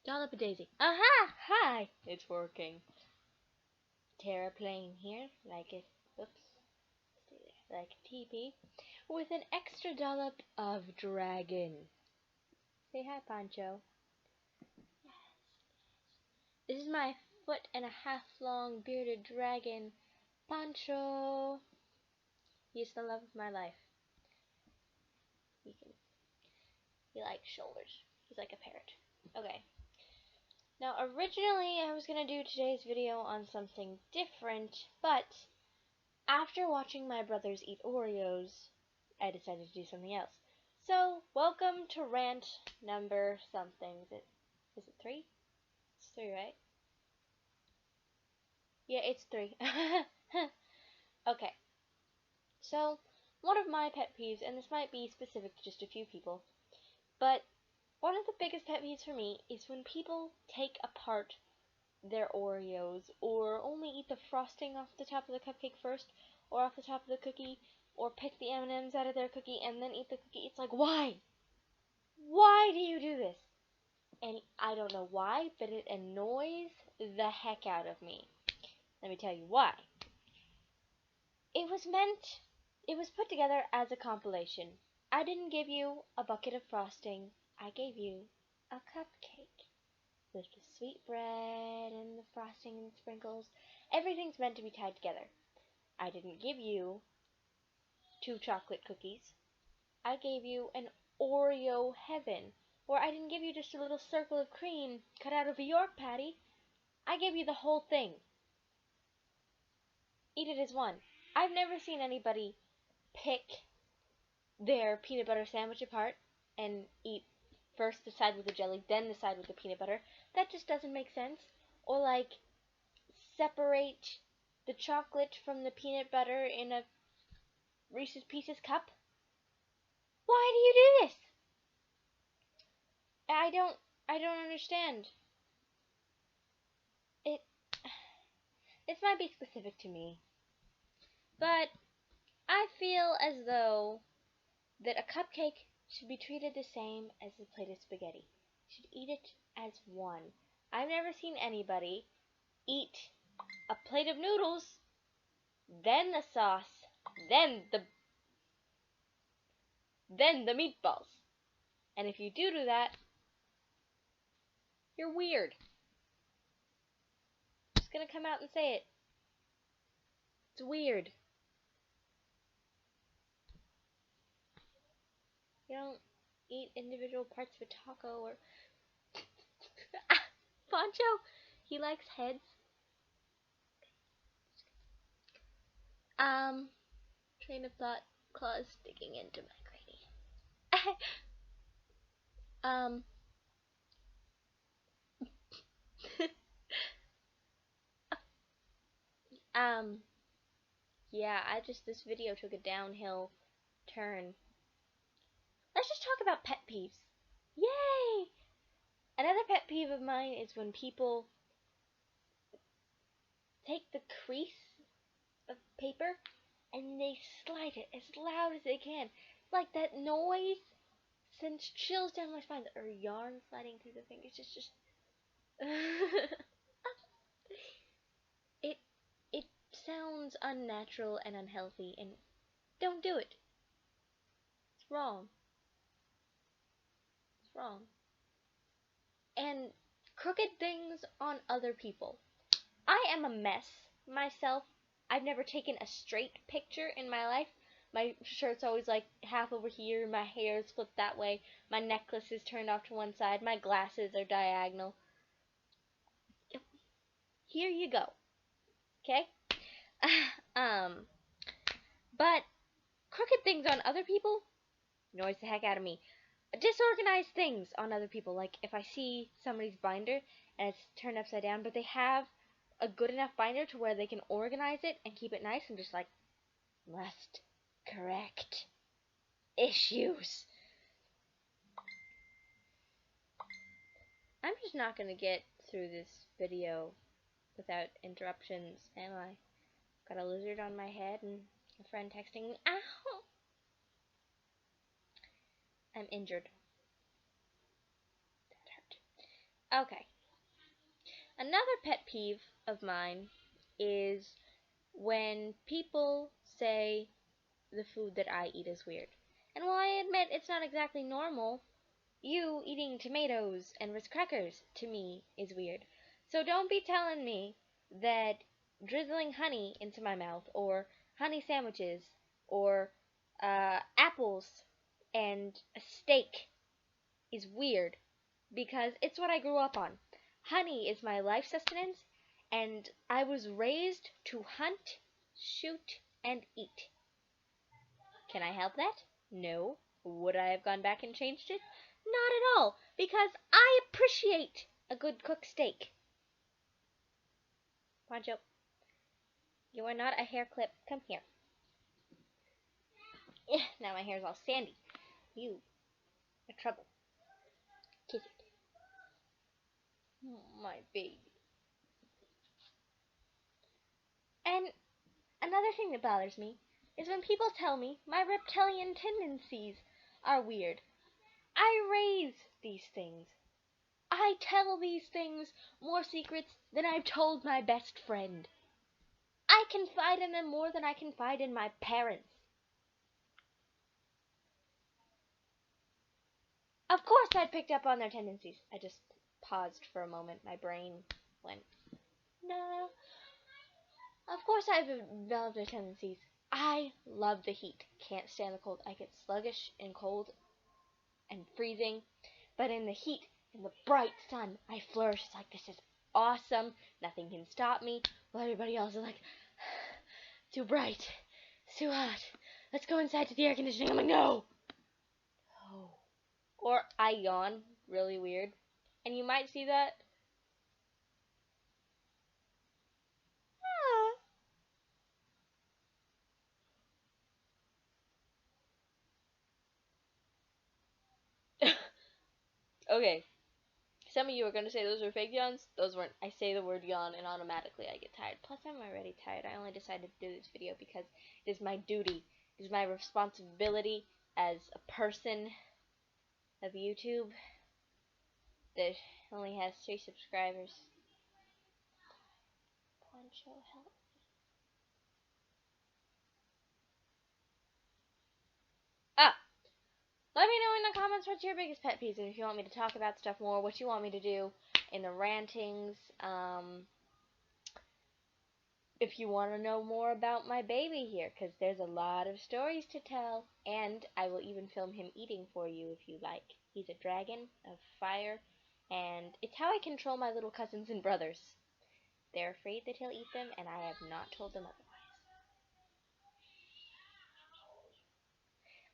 Dollop a daisy. Aha! Hi! It's working. Terraplane here, like a, oops, stay there, like a teepee, with an extra dollop of dragon. Say hi, Pancho. Yes. This is my 1.5 foot long bearded dragon, Pancho. He's the love of my life. He likes shoulders. He's like a parrot. Okay. Now, originally, I was going to do today's video on something different, but after watching my brothers eat Oreos, I decided to do something else. So, welcome to rant number something. Is it 3? It's 3, right? Yeah, it's 3. Okay. So, one of my pet peeves, and this might be specific to just a few people, but one of the biggest pet peeves for me is when people take apart their Oreos, or only eat the frosting off the top of the cupcake first, or off the top of the cookie, or pick the M&Ms out of their cookie and then eat the cookie. It's like, why? Why do you do this? And I don't know why, but it annoys the heck out of me. Let me tell you why. It was put together as a compilation. I didn't give you a bucket of frosting. I gave you a cupcake with the sweet bread and the frosting and sprinkles. Everything's meant to be tied together. I didn't give you 2 chocolate cookies. I gave you an Oreo heaven. Or I didn't give you just a little circle of cream cut out of a York patty. I gave you the whole thing. Eat it as one. I've never seen anybody pick their peanut butter sandwich apart and eat first the side with the jelly, then the side with the peanut butter. That just doesn't make sense. Or like separate the chocolate from the peanut butter in a Reese's Pieces cup. Why do you do this? I don't understand. This might be specific to me, but I feel as though that a cupcake should be treated the same as a plate of spaghetti. You should eat it as one. I've never seen anybody eat a plate of noodles, then the sauce, then the meatballs. And if you do that, you're weird. I'm just gonna come out and say it. It's weird. You don't eat individual parts of a taco or Poncho, he likes heads. Train of thought, claws sticking into my granny. um, yeah, this video took a downhill turn. Let's just talk about pet peeves. Yay! Another pet peeve of mine is when people take the crease of paper and they slide it as loud as they can. Like that noise sends chills down my spine. Or yarn sliding through the fingers. Just it sounds unnatural and unhealthy, and don't do it. It's wrong. It's wrong. And crooked things on other people. I am a mess myself. I've never taken a straight picture in my life. My shirt's always like half over here, my hair is flipped that way, my necklace is turned off to one side, my glasses are diagonal. Here you go. Okay? But crooked things on other people annoys the heck out of me. Disorganized things on other people. Like if I see somebody's binder and it's turned upside down, but they have a good enough binder to where they can organize it and keep it nice, I'm just like, must correct issues. I'm just not gonna get through this video without interruptions, am I? Got a lizard on my head and a friend texting me, ow! I'm injured. That hurt. Okay. Another pet peeve of mine is when people say the food that I eat is weird. And while I admit it's not exactly normal, you eating tomatoes and Ritz crackers to me is weird. So don't be telling me that drizzling honey into my mouth or honey sandwiches or apples and a steak is weird because it's what I grew up on. Honey is my life sustenance, and I was raised to hunt, shoot, and eat. Can I help that? No. Would I have gone back and changed it? Not at all, because I appreciate a good cooked steak. Poncho, you are not a hair clip. Come here. Now my hair's all sandy. You are trouble. Kiss it. Oh, my baby. And another thing that bothers me is when people tell me my reptilian tendencies are weird. I raise these things. I tell these things more secrets than I've told my best friend. I confide in them more than I confide in my parents. Of course I picked up on their tendencies. I just paused for a moment. My brain went, no. Of course I've developed their tendencies. I love the heat. Can't stand the cold. I get sluggish and cold and freezing. But in the heat, in the bright sun, I flourish. It's like, this is awesome. Nothing can stop me. While everybody else is like, too bright. It's too hot. Let's go inside to the air conditioning. I'm like, no. No. Or I yawn really weird. And you might see that. Okay. Some of you are going to say those are fake yawns. Those weren't. I say the word yawn and automatically I get tired. Plus, I'm already tired. I only decided to do this video because it is my duty. It is my responsibility as a person of YouTube that only has 3 subscribers. Poncho, help. Ah! Let me know in the comments what's your biggest pet peeves and if you want me to talk about stuff more, what you want me to do in the rantings. If you want to know more about my baby here, because there's a lot of stories to tell, and I will even film him eating for you if you like. He's a dragon of fire, and it's how I control my little cousins and brothers. They're afraid that he'll eat them, and I have not told them otherwise.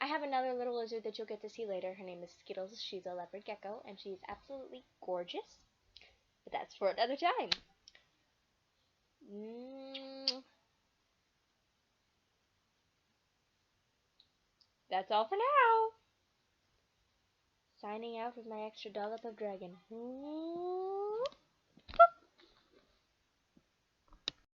I have another little lizard that you'll get to see later. Her name is Skittles. She's a leopard gecko, and she's absolutely gorgeous. But that's for another time. That's all for now. Signing out with my extra dollop of dragon.